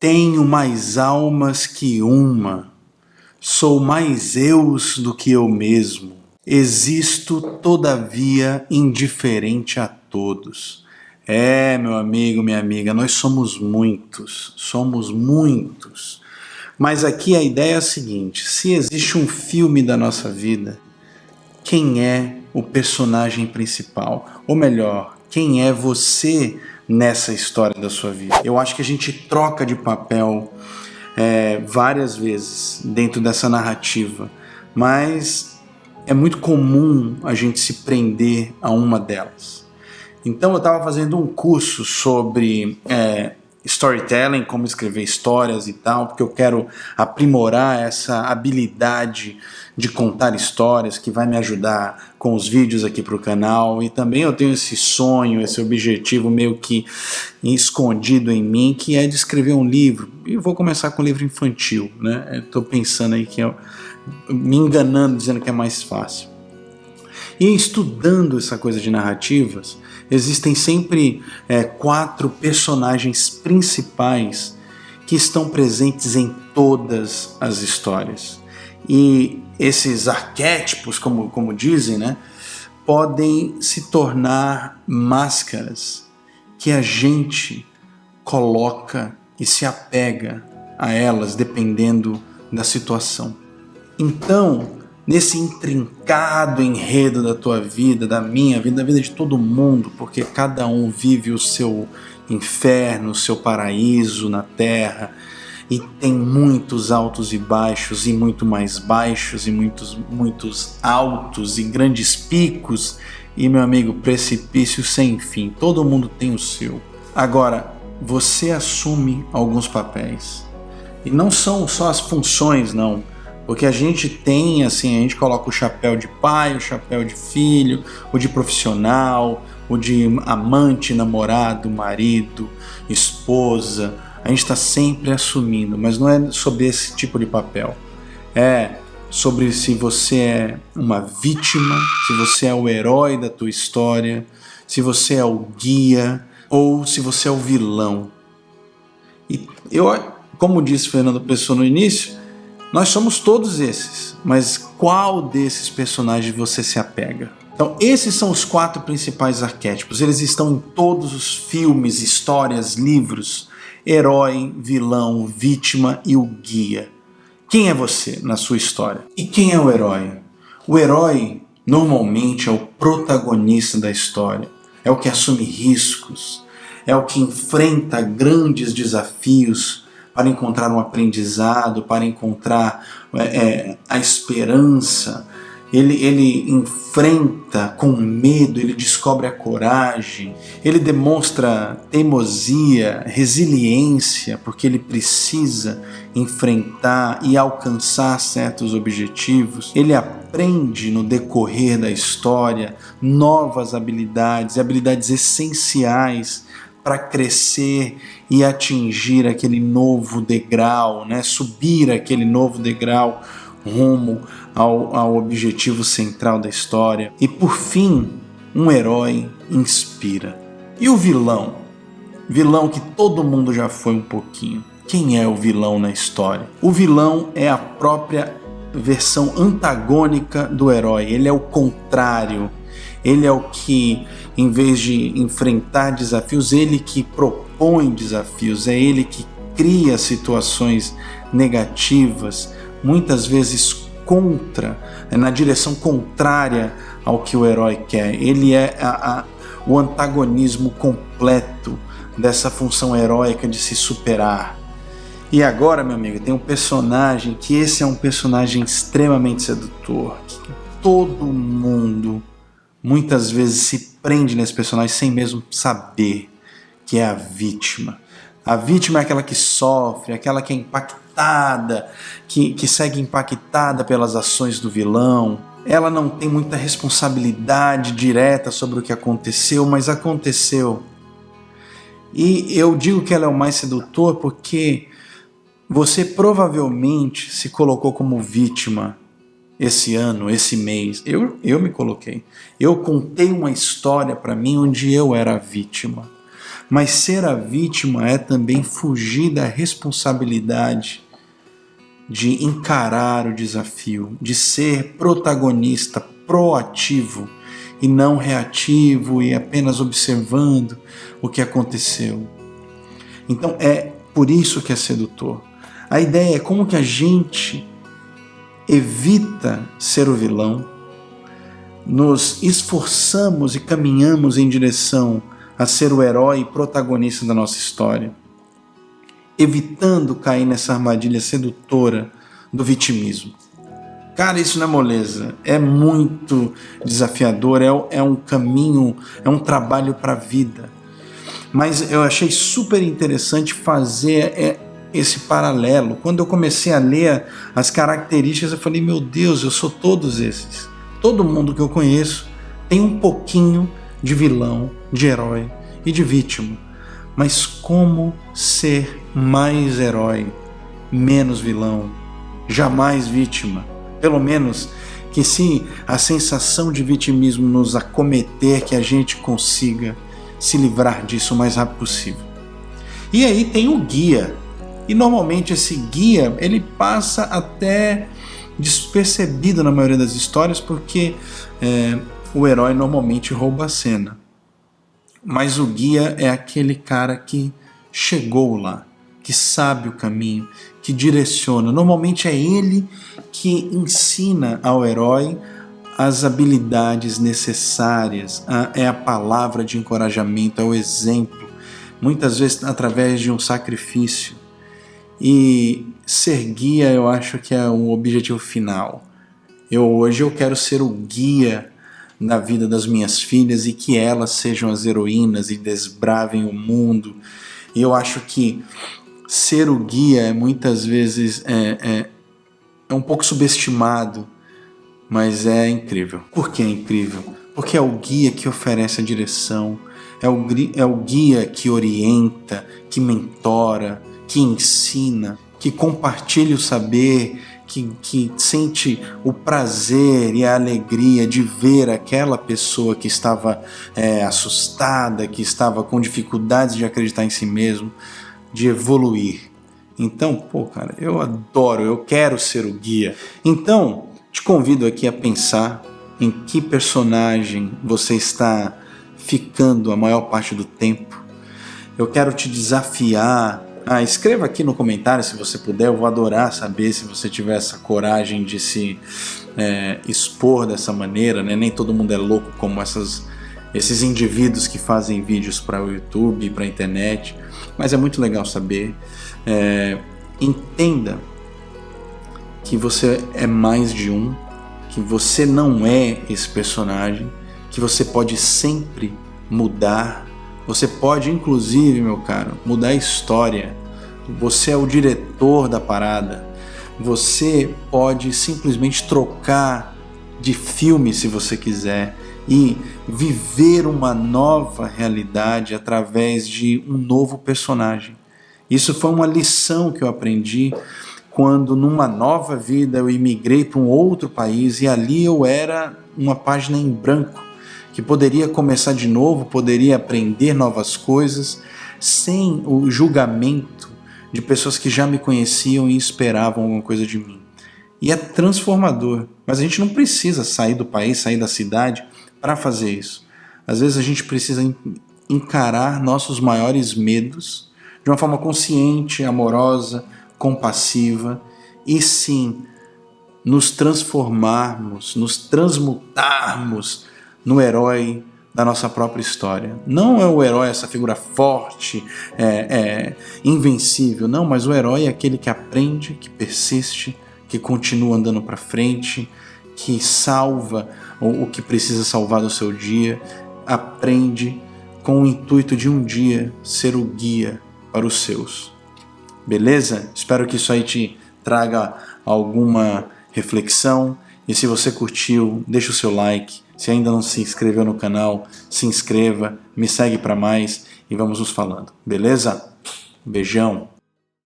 Tenho mais almas que uma, sou mais eus do que eu mesmo. Existo, todavia, indiferente a todos. Meu amigo, minha amiga, nós somos muitos. Mas aqui a ideia é a seguinte: se existe um filme da nossa vida, quem é o personagem principal? Ou melhor, quem é você nessa história da sua vida? Eu acho que a gente troca de papel várias vezes dentro dessa narrativa, mas é muito comum a gente se prender a uma delas. Então eu estava fazendo um curso sobre storytelling, como escrever histórias e tal, porque eu quero aprimorar essa habilidade de contar histórias que vai me ajudar com os vídeos aqui para o canal. E também eu tenho esse sonho, esse objetivo meio que escondido em mim, que é de escrever um livro. E vou começar com um livro infantil, né? Estou pensando aí que me enganando, dizendo que é mais fácil. E estudando essa coisa de narrativas, existem sempre 4 personagens principais que estão presentes em todas as histórias. E esses arquétipos, como dizem, né, podem se tornar máscaras que a gente coloca e se apega a elas dependendo da situação. Então, nesse intrincado enredo da tua vida, da minha vida, da vida de todo mundo, porque cada um vive o seu inferno, o seu paraíso na terra, e tem muitos altos e baixos, e muito mais baixos, e muitos altos, e grandes picos, e, meu amigo, precipício sem fim. Todo mundo tem o seu. Agora, você assume alguns papéis, e não são só as funções, não. Porque a gente tem, assim, a gente coloca o chapéu de pai, o chapéu de filho, o de profissional, o de amante, namorado, marido, esposa. A gente está sempre assumindo, mas não é sobre esse tipo de papel. É sobre se você é uma vítima, se você é o herói da tua história, se você é o guia ou se você é o vilão. E eu, como disse Fernando Pessoa no início, nós somos todos esses, mas qual desses personagens você se apega? Então, esses são os 4 principais arquétipos. Eles estão em todos os filmes, histórias, livros: herói, vilão, vítima e o guia. Quem é você na sua história? E quem é o herói? O herói, normalmente, é o protagonista da história. É o que assume riscos, é o que enfrenta grandes desafios para encontrar um aprendizado, para encontrar a esperança. Ele enfrenta com medo, ele descobre a coragem, ele demonstra teimosia, resiliência, porque ele precisa enfrentar e alcançar certos objetivos. Ele aprende no decorrer da história novas habilidades, habilidades essenciais para crescer e atingir aquele novo degrau, né? Subir aquele novo degrau rumo ao objetivo central da história. E por fim, um herói inspira. E o vilão? Vilão que todo mundo já foi um pouquinho. Quem é o vilão na história? O vilão é a própria versão antagônica do herói. Ele é o contrário. Ele é o que, em vez de enfrentar desafios, ele que propõe desafios, é ele que cria situações negativas, muitas vezes na direção contrária ao que o herói quer. Ele é o antagonismo completo dessa função heróica de se superar. E agora, meu amigo, tem um personagem que esse é um personagem extremamente sedutor, que todo mundo muitas vezes se prende nesse personagem sem mesmo saber, que é a vítima. A vítima é aquela que sofre, aquela que é impactada, que segue impactada pelas ações do vilão. Ela não tem muita responsabilidade direta sobre o que aconteceu, mas aconteceu. E eu digo que ela é o mais sedutor porque você provavelmente se colocou como vítima esse ano, esse mês. Eu me coloquei. Eu contei uma história para mim onde eu era a vítima. Mas ser a vítima é também fugir da responsabilidade de encarar o desafio, de ser protagonista, proativo e não reativo e apenas observando o que aconteceu. Então é por isso que é sedutor. A ideia é como que a gente evita ser o vilão, nos esforçamos e caminhamos em direção a ser o herói e protagonista da nossa história, evitando cair nessa armadilha sedutora do vitimismo. Cara, isso não é moleza, é muito desafiador, é um caminho, é um trabalho para a vida. Mas eu achei super interessante fazer esse paralelo. Quando eu comecei a ler as características, eu falei, meu Deus, eu sou todos esses. Todo mundo que eu conheço tem um pouquinho de vilão, de herói e de vítima. Mas como ser mais herói, menos vilão, jamais vítima? Pelo menos que se a sensação de vitimismo nos acometer, que a gente consiga se livrar disso o mais rápido possível. E aí tem o guia. E normalmente esse guia, ele passa até despercebido na maioria das histórias, porque o herói normalmente rouba a cena. Mas o guia é aquele cara que chegou lá, que sabe o caminho, que direciona. Normalmente é ele que ensina ao herói as habilidades necessárias, é a palavra de encorajamento, é o exemplo, muitas vezes através de um sacrifício. E ser guia eu acho que é um objetivo final. Hoje eu quero ser o guia na vida das minhas filhas e que elas sejam as heroínas e desbravem o mundo. E eu acho que ser o guia muitas vezes é um pouco subestimado, mas é incrível. Por que é incrível? Porque é o guia que oferece a direção, é o guia que orienta, que mentora, que ensina, que compartilha o saber, que sente o prazer e a alegria de ver aquela pessoa que estava assustada, que estava com dificuldades de acreditar em si mesmo, de evoluir. Então, cara, eu adoro, eu quero ser o guia. Então, te convido aqui a pensar em que personagem você está ficando a maior parte do tempo. Eu quero te desafiar. Escreva aqui no comentário se você puder, eu vou adorar saber se você tiver essa coragem de se expor dessa maneira, né? Nem todo mundo é louco como esses indivíduos que fazem vídeos para o YouTube, para a internet, mas é muito legal saber. Entenda que você é mais de um, que você não é esse personagem, que você pode sempre mudar. Você pode, inclusive, meu caro, mudar a história. Você é o diretor da parada. Você pode simplesmente trocar de filme se você quiser e viver uma nova realidade através de um novo personagem. Isso foi uma lição que eu aprendi quando, numa nova vida, eu imigrei para um outro país e ali eu era uma página em branco, que poderia começar de novo, poderia aprender novas coisas, sem o julgamento de pessoas que já me conheciam e esperavam alguma coisa de mim. E é transformador, mas a gente não precisa sair do país, sair da cidade para fazer isso. Às vezes a gente precisa encarar nossos maiores medos de uma forma consciente, amorosa, compassiva e sim nos transformarmos, nos transmutarmos no herói da nossa própria história. Não é o herói essa figura forte, invencível, não, mas o herói é aquele que aprende, que persiste, que continua andando para frente, que salva o que precisa salvar do seu dia, aprende com o intuito de um dia ser o guia para os seus. Beleza? Espero que isso aí te traga alguma reflexão. E se você curtiu, deixa o seu like. Se ainda não se inscreveu no canal, se inscreva, me segue para mais e vamos nos falando. Beleza? Beijão!